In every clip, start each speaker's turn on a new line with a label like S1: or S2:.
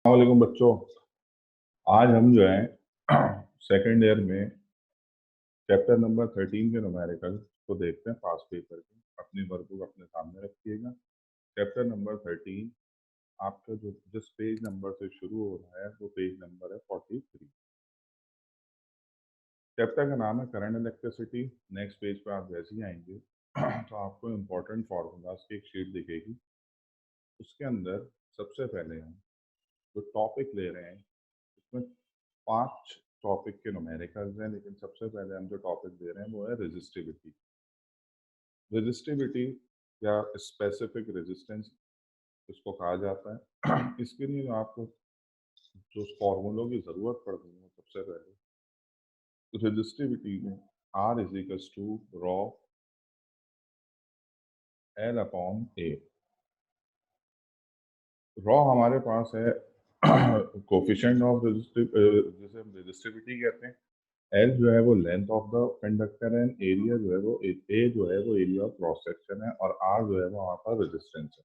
S1: अस्सलामुअलैकुम बच्चों। आज हम जो है सेकेंड ईयर में चैप्टर नंबर 13 के न्यूमेरिकल को देखते हैं पास पेपर के। अपनी वर्कबुक अपने सामने रखिएगा। चैप्टर नंबर 13 आपका जो जिस पेज नंबर से शुरू हो रहा है वो पेज नंबर है 43। चैप्टर का नाम है करंट इलेक्ट्रिसिटी। नेक्स्ट पेज पे आप जैसे ही आएंगे तो आपको इम्पोर्टेंट फार्मूलाज की एक शीट दिखेगी। उसके अंदर सबसे पहले हम जो टॉपिक ले रहे हैं उसमें 5 टॉपिक के न्यूमेरिकल्स हैं, लेकिन सबसे पहले हम जो टॉपिक दे रहे हैं वो है रेजिस्टिविटी। रेजिस्टिविटी या स्पेसिफिक रेजिस्टेंस इसको कहा जाता है। इसके लिए आपको जो फॉर्मूलों की ज़रूरत पड़ती है सबसे पहले रेजिस्टिविटी में R is equals to rho L upon A. Rho हमारे पास है कोफिशिएंट ऑफ जिसे हम रेजिस्टिविटी कहते हैं। एल जो है वो लेंथ ऑफ द कंडक्टर है, एरिया जो है वो ए जो है वो एरिया ऑफ क्रॉस सेक्शन है, और आर जो है वो वहाँ पर रेजिस्टेंस है।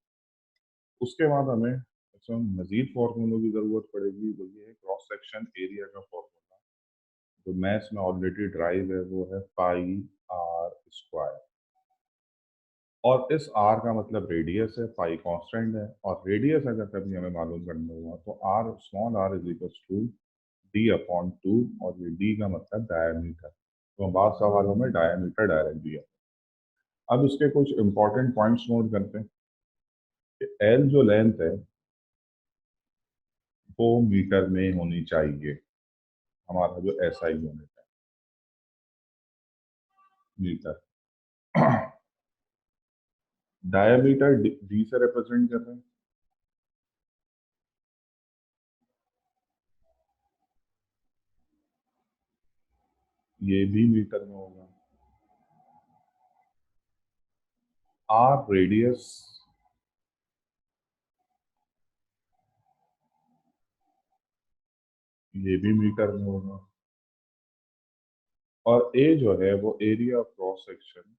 S1: उसके बाद हमें इसमें मजीद फॉर्मूलों की ज़रूरत पड़ेगी, वो ये है क्रॉस सेक्शन एरिया का फॉर्मूला जो मैथ्स में ऑलरेडी ड्राइव है, वो है पाई आर स्क्वायर। और इस आर का मतलब रेडियस है, पाई कांस्टेंट है, और रेडियस अगर कभी हमें मालूम करना हुआ तो r small r is equal to d upon two, और ये डी का मतलब डायमीटर। तो बाद सवालों में डायमीटर डायरेक्ट दिया। अब इसके कुछ इंपॉर्टेंट पॉइंट्स नोट करते हैं कि एल जो लेंथ है वो मीटर में होनी चाहिए। हमारा जो एसआई यूनिट है मीटर। डायमीटर डी से रिप्रेजेंट कर रहे हैं। ये भी मीटर में होगा। आर रेडियस, ये भी मीटर में होगा। और ए जो है वो एरिया ऑफ क्रॉस सेक्शन,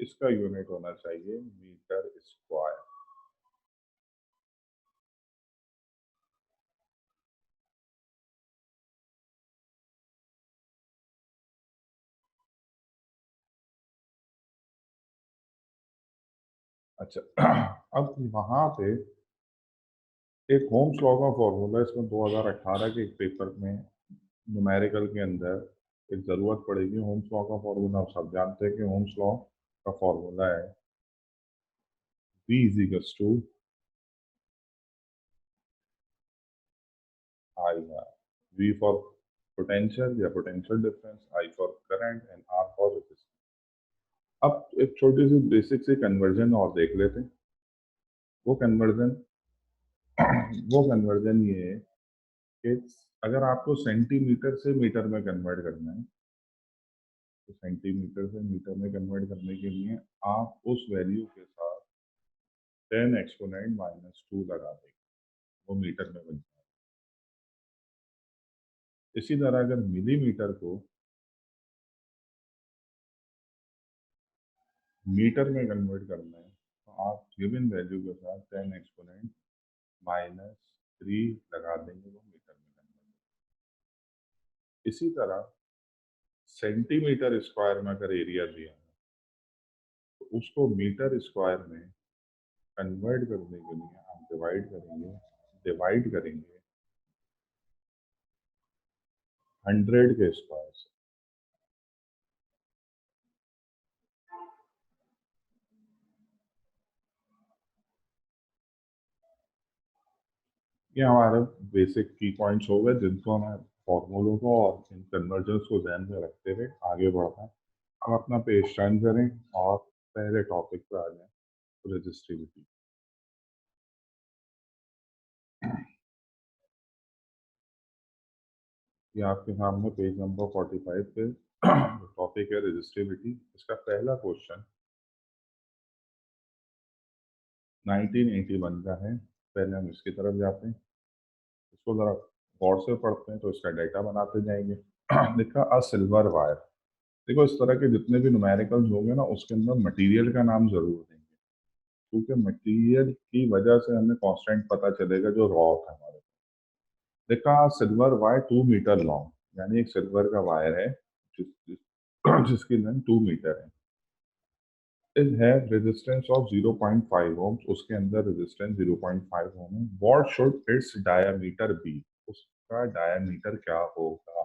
S1: इसका यूनिट होना चाहिए मीटर स्क्वायर। अच्छा, अब वहां पे एक होम्स लॉ का फॉर्मूला, इसमें 2018 के एक पेपर में न्यूमेरिकल के अंदर एक ज़रूरत पड़ेगी। होम्स लॉ का फॉर्मूला आप सब जानते हैं कि होम्स लॉ का फॉर्मूला है V is equals to I R. V for potential या potential difference, I for current and R for resistance. अब एक छोटी सी बेसिक सी कन्वर्जन और देख लेते हैं। वो कन्वर्जन वो कन्वर्जन ये है कि अगर आपको सेंटीमीटर से मीटर में कन्वर्ट करना है तो सेंटीमीटर से मीटर में कन्वर्ट करने के लिए आप उस वैल्यू के साथ 10 एक्सपोनेंट माइनस 2 लगा देंगे, वो मीटर में बन जाएगा। इसी तरह अगर मिलीमीटर को मीटर में कन्वर्ट करना है तो आप गिवन वैल्यू के साथ 10 एक्सपोनेंट माइनस 3 लगा देंगे, वो मीटर में कन्वर्ट। इसी तरह सेंटीमीटर स्क्वायर में अगर एरिया दिया है तो उसको मीटर स्क्वायर में कन्वर्ट करने के लिए हम डिवाइड करेंगे 100 के स्क्वायर से। ये हमारे बेसिक की पॉइंट्स हो गए जिनको हमें फॉर्मूलों को और इन कन्वर्जन्स को ध्यान में रखते हुए आगे बढ़ना है। हम अपना पेज टर्न करें और पहले टॉपिक पर आ जाएं, रेजिस्टिविटी। ये आपके सामने पेज नंबर 45 पे टॉपिक है रेजिस्टिविटी। इसका पहला क्वेश्चन 1981 का है। पहले हम इसकी तरफ जाते हैं, इसको जरा गौर से पढ़ते हैं तो इसका डेटा बनाते जाएंगे। लिखा अ सिल्वर वायर। देखो इस तरह के जितने भी न्यूमेरिकल्स होंगे ना उसके अंदर मटेरियल का नाम जरूर देंगे। क्योंकि मटेरियल की वजह से हमें कांस्टेंट पता चलेगा जो रॉ था हमारे। देखा सिल्वर वायर 2 मीटर लॉन्ग, यानी एक सिल्वर का वायर है जिसकी लेंथ 2 मीटर है। It have resistance of 0.5 ohm, उसके अंदर रेजिस्टेंस 0.5 ओम है। What should its diameter be, उसका डायमीटर क्या होगा।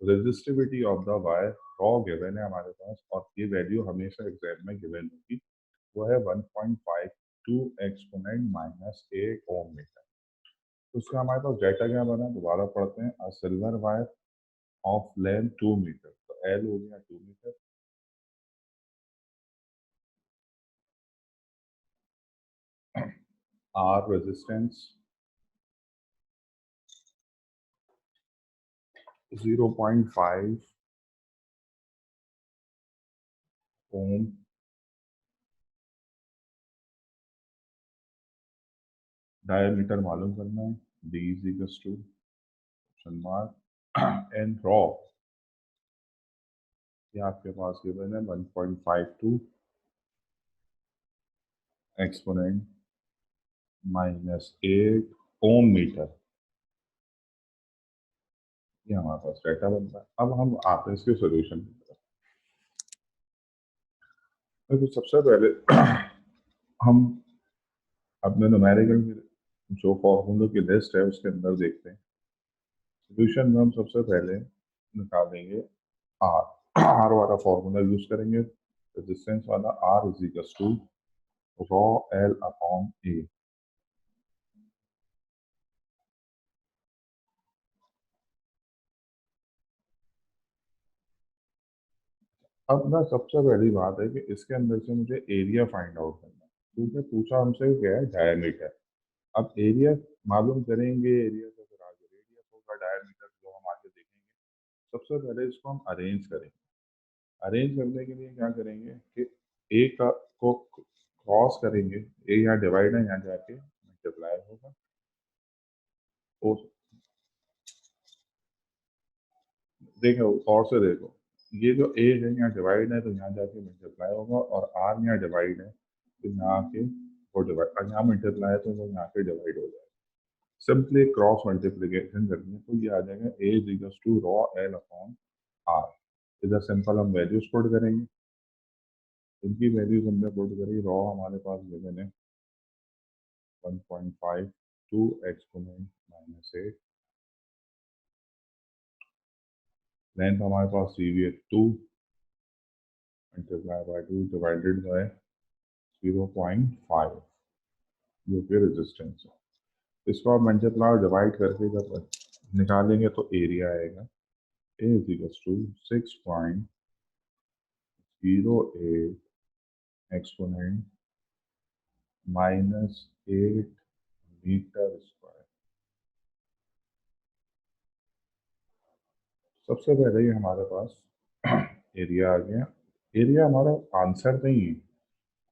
S1: Resistivity of the wire rho given है हमारे पास, और ये वैल्यू हमेशा एग्जाम में गिवन होगी। वो है 1.52 एक्सपोनेंट माइनस 8 ओम मीटर। तो उसका हमारे पास डेटा क्या बना, दोबारा पढ़ते हैं। A silver wire of length 2 metre, तो एल हो गया 2 metre, R resistance 0.5 ohm, diameter मालूम करना है, d is equal to option mark and rho, ये आपके पास गिवन है 1.52 एक्सपोनेंट माइनस 8 ओम मीटर। ये हमारे पास डेटा बनता है। अब हम आते हैं इसके सोल्यूशन की तरफ। तो सबसे पहले हम अपने न्यूमेरिकल की जो फॉर्मूलों की लिस्ट है उसके अंदर देखते हैं। सोल्यूशन में हम सबसे पहले निकालेंगे आर। आर वाला फॉर्मूला यूज करेंगे, रेजिस्टेंस वाला, R is equal to rho L upon A. अब ना सबसे पहली बात है कि इसके अंदर से मुझे एरिया फाइंड आउट करना है, क्योंकि पूछा हमसे क्या है, डायमीटर। अब एरिया मालूम करेंगे, एरिया से फिर आगे रेडियस होगा, डायमीटर जो हम आगे देखेंगे। सबसे पहले इसको हम अरेंज करेंगे। अरेंज करने के लिए क्या करेंगे कि ए का को क्रॉस करेंगे, ए यहाँ डिवाइड है, यहाँ जाके मल्टीप्लाई होगा। तो देखो और से देखो, ये जो ए है यहाँ डिवाइड है तो यहाँ जाके मल्टीप्लाई होगा, और आर यहाँ डिवाइड है तो यहाँ आके वो डिवाइड, यहाँ मल्टीप्लाई है तो वो यहाँ पे डिवाइड हो जाएगा। सिंपली क्रॉस मल्टीप्लीकेशन करनी है तो ये आ जाएगा A is equal to rho L upon R. इधर सिंपल हम वैल्यूज पुट करेंगे, इनकी वैल्यूज हमने पुट करी। रॉ हमारे पास गिवन है 1.52 एक्सपोनेंट माइनस 8, लेंथ हमारे पास दी हुई है 2 मल्टीप्लाई बाय 2 डिवाइडेड बाय 0.5, जो कि रेजिस्टेंस है। इसको आप मल्टीप्लाई और डिवाइड करके जब निकालेंगे तो एरिया आएगा A is equal to 6.08 exponent minus 8 metre square. सबसे पहले ही हमारे पास एरिया आ गया। एरिया हमारा आंसर नहीं है,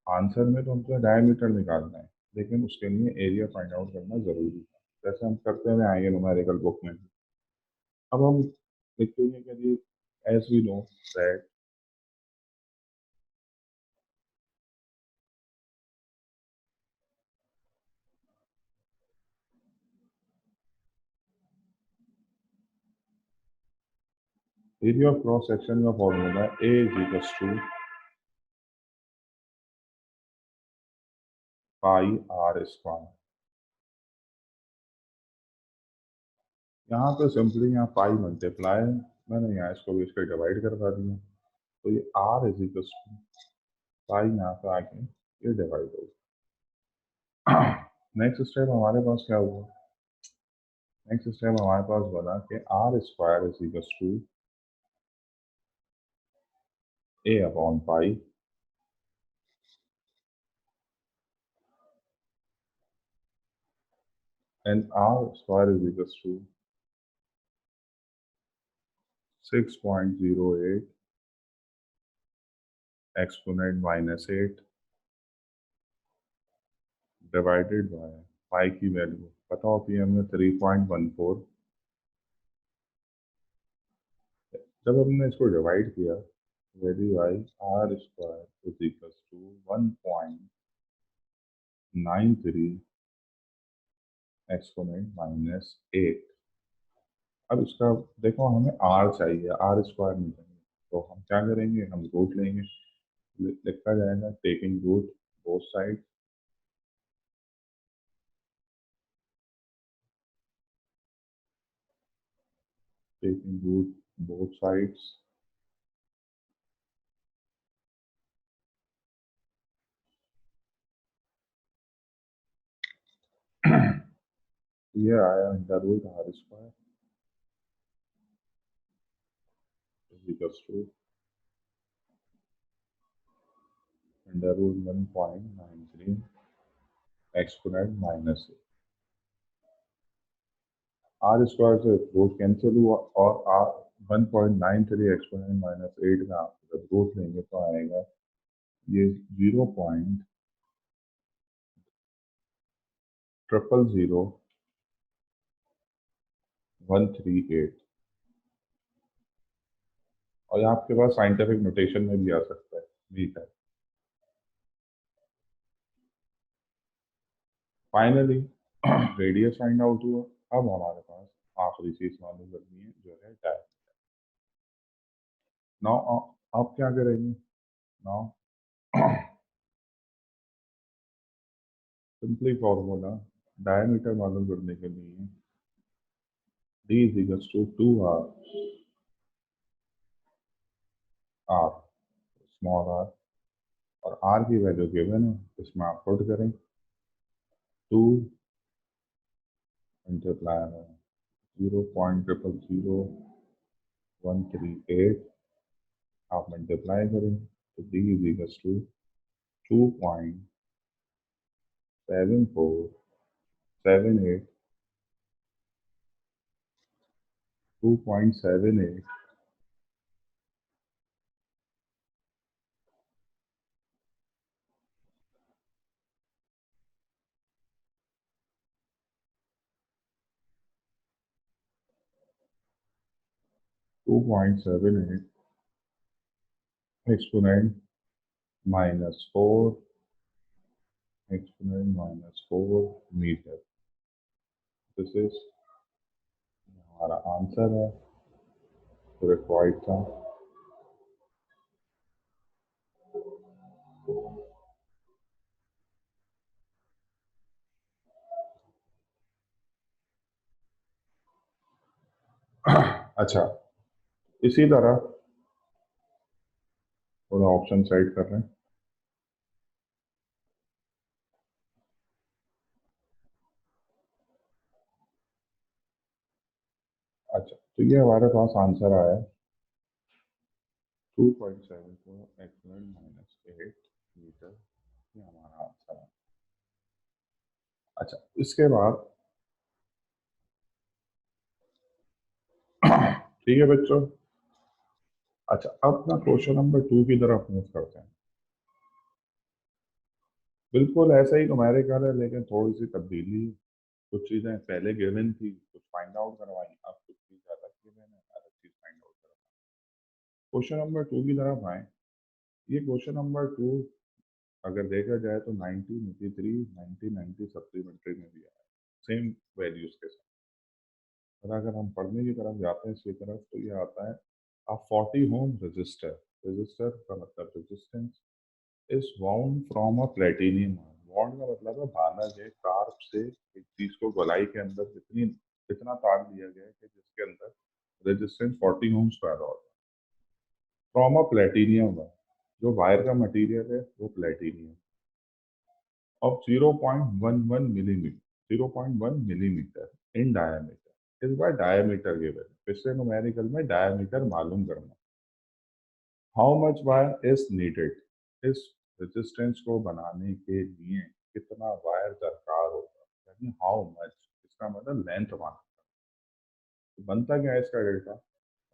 S1: आंसर में तो हमको डायमीटर निकालना है, लेकिन उसके लिए एरिया फाइंड आउट करना जरूरी है, जैसे हम करते हुए आएंगे न्यूमेरिकल बुक में। अब हम लिखेंगे कि as we know that area of cross section का formula A is equal to pi R square. यहाँ पे सिंपली यहाँ पाई मल्टीप्लाई है, मैंने यहाँ इसको भी इसके डिवाइड करवा दिया, तो ये आर इज इक्वल टू पाई यहाँ पे आके ये डिवाइड होगा। नेक्स्ट स्टेप हमारे पास क्या हुआ, नेक्स्ट स्टेप हमारे पास बना कि r square is equal to A upon pi, and r square is equal to 6.08 exponent minus 8 divided by pi की वैल्यू पता होती है हमें 3.14। जब हमने इसको डिवाइड किया, वैल्यू आई r square is equal to 1.14 93 exponent minus 8। अब इसका देखो हमें आर चाहिए, आर स्क्वायर नहीं चाहिए, तो हम क्या करेंगे, हम रूट लेंगे। लिखा जाएगा taking root both side, taking root both sides. ये आया under root r square equals to under root 1.93 exponent minus. R square से रूट कैंसिल हुआ और आर 1.93 एक्सपोनेंट माइनस 8 का जब रूट लेंगे तो आएगा ये 0.000138। और यहाँ आपके पास साइंटिफिक नोटेशन में भी आ सकता है metre. Finally radius find out हुआ। अब हमारे पास आखिरी चीज मालूम करनी है जो है डायमीटर। नाउ आप क्या करेंगे, नाउ सिंपली फॉर्मूला डायमीटर मालूम करने के लिए d is equals to 2r, r small r, और r की वैल्यू गिवन है, इसमें आप पुट करें 2 मल्टीप्लाई 0.000138, आप मल्टीप्लाई करें तो d is equals to 2.7478 2.78 2.78 exponent -4 exponent -4 metre. This is हमारा आंसर है, तो रिक्वायर्ड था। अच्छा, इसी तरह थोड़ा ऑप्शन साइड कर रहे हैं। अच्छा, तो ये हमारे पास आंसर आया 2.74 एक्सपोनेंट -8 मीटर। ये हमारा आंसर है। अच्छा, इसके बाद ठीक है बच्चों। अच्छा, अब ना क्वेश्चन नंबर 2 की तरफ मूव करते हैं। बिल्कुल ऐसा ही न्यूमेरिकल है, लेकिन थोड़ी सी तब्दीली है। कुछ चीजें पहले गिवन थी, कुछ फाइंड आउट करवाई, अब कुछ चीज अलग गिवन है, अलग चीज फाइंड आउट करवाई। क्वेश्चन नंबर 2 की तरफ आए। ये क्वेश्चन नंबर 2 अगर देखा जाए तो 1983 1990 सप्लीमेंट्री में भी आया, सेम वैल्यूज के साथ। और अगर हम पढ़ने की तरफ जाते हैं इसकी तरफ, तो ये आता है अ 40 ओम रजिस्टर। रजिस्टर का मतलब resistance is wound from a platinum. Wound का मतलब है बांधा गया तार से एक चीज को गोलाई के अंदर इतना तार लिया गया है कि जिसके अंदर रेजिस्टेंस 40 ओम्स पैदा होता है फ्रॉम अ प्लेटिनियम। जो वायर का मटेरियल है वो platinum of 0.11 millimetre 0.1 millimetre in diameter. इस बार डायमीटर गिवन है, पिछले न्यूमेरिकल में डायमीटर मालूम करना। How much wire is needed, इस रेजिस्टेंस को बनाने के लिए कितना वायर दरकार होगा, यानी हाउ मच, इसका मतलब लेंथ मालूम। तो बनता क्या है इसका डेल्टा,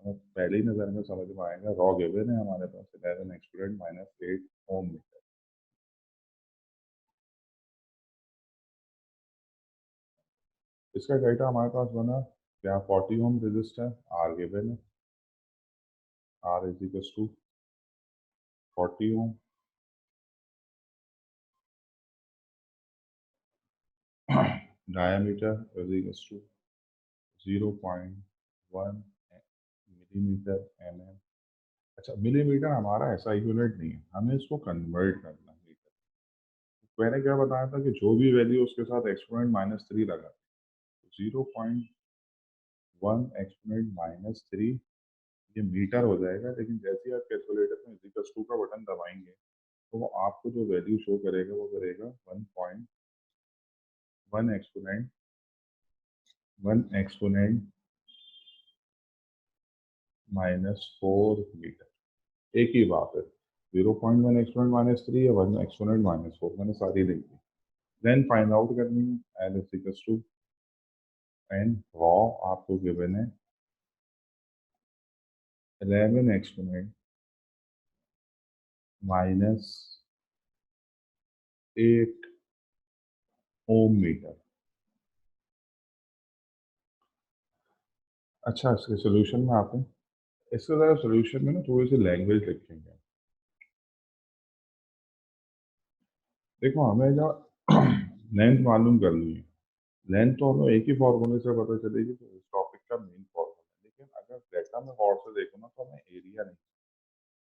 S1: पहली नजर में समझ में आएगा। रॉ गिवन है हमारे पास 11 एक्सपोनेंट -8 ओम मीटर। इसका डेल्टा हमारे पास बना क्या, 40 ओम रेजिस्टर, आर गिवन है, R is equal to 40 ohm diameter is equals to 0.1 millimetre mm। अच्छा, मिलीमीटर हमारा ऐसा यूनिट नहीं है, हमें इसको कन्वर्ट करना है मीटर। मैंने क्या बताया था कि जो भी वैल्यू उसके साथ एक्सपोनेंट -3 लगा, 0.1 एक्सपोनेंट -3 ये मीटर हो जाएगा। लेकिन जैसे ही आप कैलकुलेटर में इक्वल्स टू का बटन दबाएंगे तो वो आपको जो वैल्यू शो करेगा वो करेगा 1.1 एक्सपोनेंट -4 मीटर। एक ही बात है, 0.1 एक्सपोनेंट -3 या 1 एक्सपोनेंट -4, मैंने सारी लिख दी। देन फाइंड आउट करनी है L is equals to N. Rho आपको गिवन है 11 एक्सपोनेंट -8 ओम मीटर। अच्छा, इसके सोल्यूशन में आते हैं। इसके ज़रा सोल्यूशन में ना थोड़ी सी लैंग्वेज लिखेंगे। देखो, हमें जो लेंथ मालूम करनी है, लेंथ तो हमें एक ही फॉर्मूले से पता चलेगी, तो इस टॉपिक का मेन फॉर्मूला। लेकिन अगर डेटा में गौर से देखो ना, तो हमें एरिया नहीं,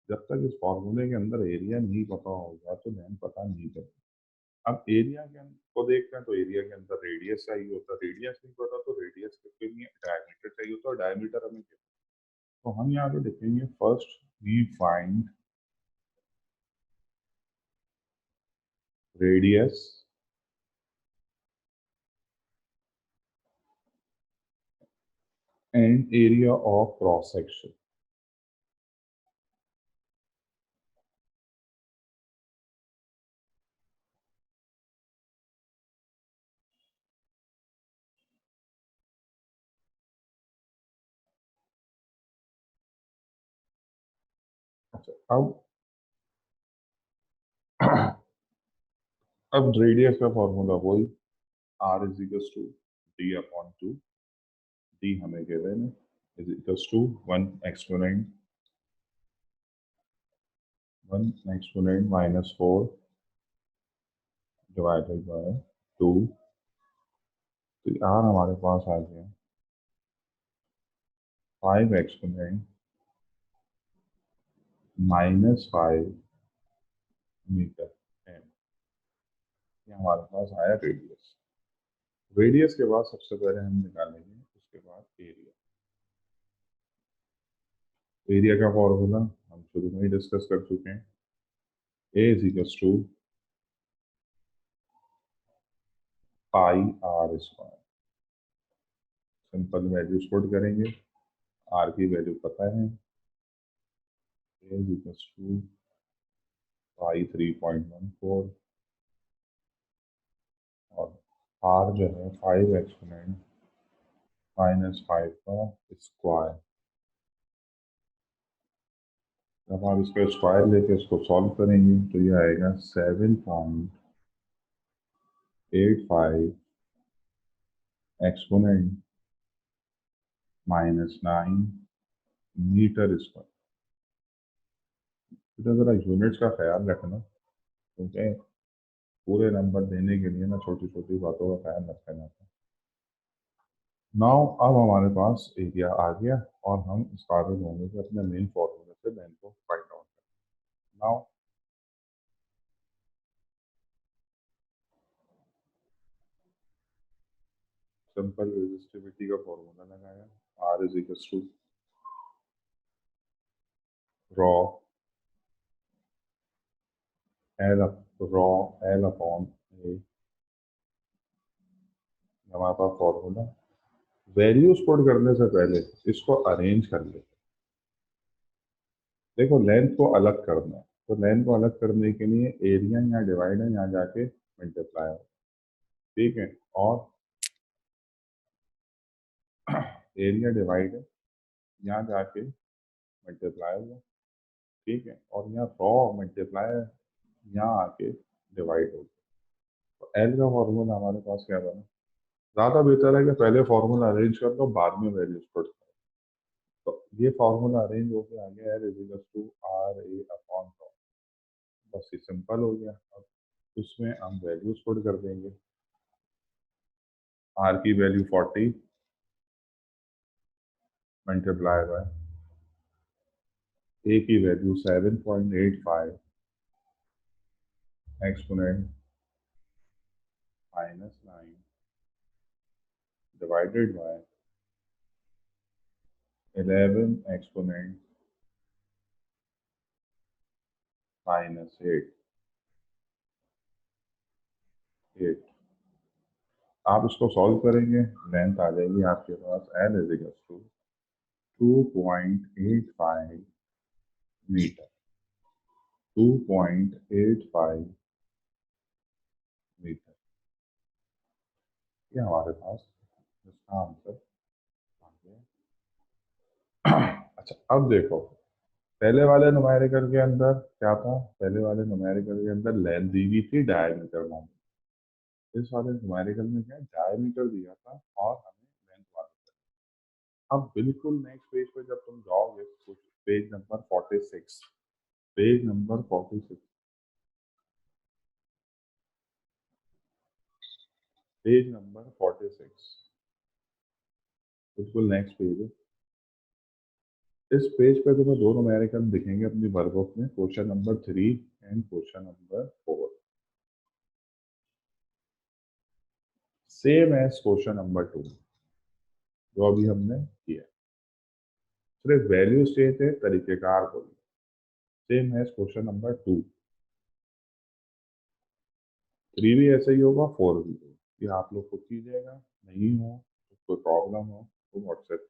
S1: जब तक इस फॉर्मूले के अंदर एरिया नहीं पता होगा तो लेंथ पता नहीं चलेगी। अब एरिया के को देखते हैं तो एरिया के अंदर रेडियस चाहिए होता है, रेडियस नहीं पता तो रेडियस के लिए डायमीटर चाहिए होता है, डायमीटर हमें क्या। तो हम यहाँ पे लिखेंगे first we find radius and area of cross section. अच्छा, अब रेडियस का फॉर्मूला वही, r is equals to d upon two. D हमें गिवन है is equals to 1 exponent -4 divided by 2। तो आर हमारे पास आ गया 5 एक्सपोनेंट -5 मीटर एम। ये हमारे पास आया रेडियस। रेडियस के बाद सबसे पहले हम निकालेंगे उसके बाद एरिया। एरिया का फॉर्मूला हम शुरू में ही डिस्कस कर चुके हैं, A is equals to pi R square. Simple values put करेंगे, आर की वैल्यू पता है, A is equals to pi 3.14 और आर जो है 5 एक्सपोनेंट -5 का स्क्वायर। जब आप इसका स्क्वायर लेके इसको सॉल्व करेंगे तो ये आएगा 7.85 एक्सपोनेंट -9 मीटर स्क्वायर। तो जरा यूनिट्स का ख्याल रखना, क्योंकि पूरे नंबर देने के लिए ना छोटी छोटी बातों का ख्याल रखना जाता है। नाउ अब हमारे पास एरिया आ गया और हम इस काबिल होंगे कि अपने मेन फॉर्मूले से लेंथ को फाइंड आउट करें। नाउ सिंपल रेजिस्टिविटी का फॉर्मूला लगाया, R is equal to rho L rho L upon A. हमारे पास फॉर्मूला, वैल्यूज पुट करने से पहले इसको अरेंज कर लेते। देखो, लेंथ को अलग करना है, तो लेंथ को अलग करने के लिए एरिया यहाँ डिवाइड है, यहाँ जाके मल्टीप्लाई हो, ठीक है। और एरिया डिवाइड है, यहाँ जाके मल्टीप्लाई होगा, ठीक है। और यहाँ रॉ मल्टीप्लाई यहाँ आके डिवाइड होगा। तो एल का फॉर्मूला हमारे पास क्या बना। ज़्यादा बेहतर है कि पहले फॉर्मूला अरेंज कर दो, बाद में वैल्यूज पुट करो। तो ये फॉर्मूला अरेंज होके आ गया है, is equal to R A upon rho. बस ये सिंपल हो गया। अब इसमें हम वैल्यूज पुट कर देंगे। आर की वैल्यू 40 मल्टीप्लाई बाय ए की value 7.85 exponent -9 divided by 11 exponent -8 8। आप इसको सॉल्व करेंगे, लेंथ आ जाएगी आपके पास L is equal to 2.85 metre. 2.85 metre, ये हमारे पास इसका आंसर आ गया। अच्छा, अब देखो, पहले वाले न्यूमेरिकल के अंदर क्या था? पहले वाले न्यूमेरिकल के अंदर लेंथ दी हुई थी, डायमीटर मालूम। इस वाले न्यूमेरिकल में क्या डायमीटर दिया था और हमें लेंथ मालूम। अब बिल्कुल नेक्स्ट पेज पे जब तुम जाओगे, page number 46, page number 46, page number 46, बिल्कुल नेक्स्ट पेज है। इस पेज पे तुम्हें दो न्यूमेरिकल दिखेंगे अपनी वर्कबुक में, question number 3 and question number 4, same as question number 2 जो अभी हमने किया। सिर्फ वैल्यू चेंज है, तरीकेकार बोली सेम एज क्वेश्चन नंबर 2। 3 भी ऐसे ही होगा, 4 भी होगा। ये आप लोग खुद कीजिएगा, नहीं हो तो कोई प्रॉब्लम हो तो व्हाट्सएप